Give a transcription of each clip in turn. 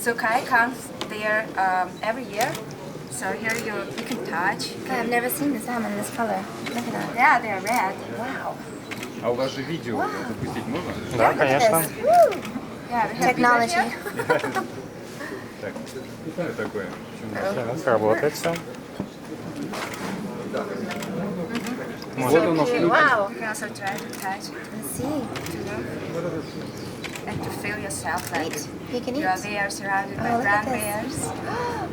So Kai comes there every year. So here you can touch. I've never seen the salmon this color. Look at that. Yeah, they're red. Wow. А у вас же видео запустить можно? Да, конечно. Yeah, we have Technology. Так, что такое? Сейчас работает все. Вот оно включено. Wow. You can also try to touch it Let's see. and to feel yourself like Eat. You can you are eat. there surrounded Oh, by look brown at this. bears. Wow.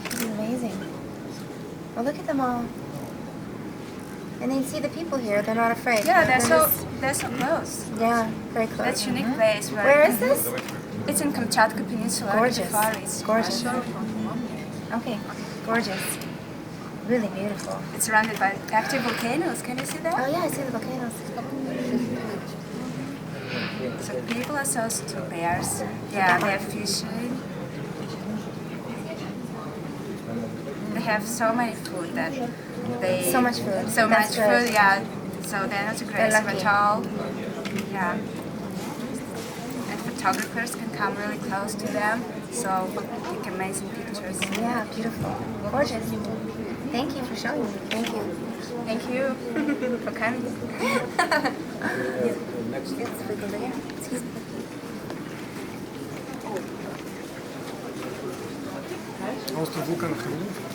This is amazing. Well, look at them all. And then you see the people here. They're not afraid. Yeah, They're they're so close. Yeah, very close. That's a unique place Where is this? It's in Kamchatka Peninsula. Gorgeous. In the far east. Gorgeous. Okay, gorgeous. Really beautiful. It's surrounded by active volcanoes. Can you see that? Oh yeah, I see the volcanoes. So people are so to bears. Yeah, they're fishing. They have so many food that they So much food. So That's much good. food, yeah. So they're not aggressive lucky. at all. Yeah. And photographers can come really close to them, so take amazing pictures. Yeah, beautiful. Gorgeous. Thank you for showing me. Thank you. Thank you for coming. Yes, we go there. Excuse me. А у вас тут вулкан охраняют?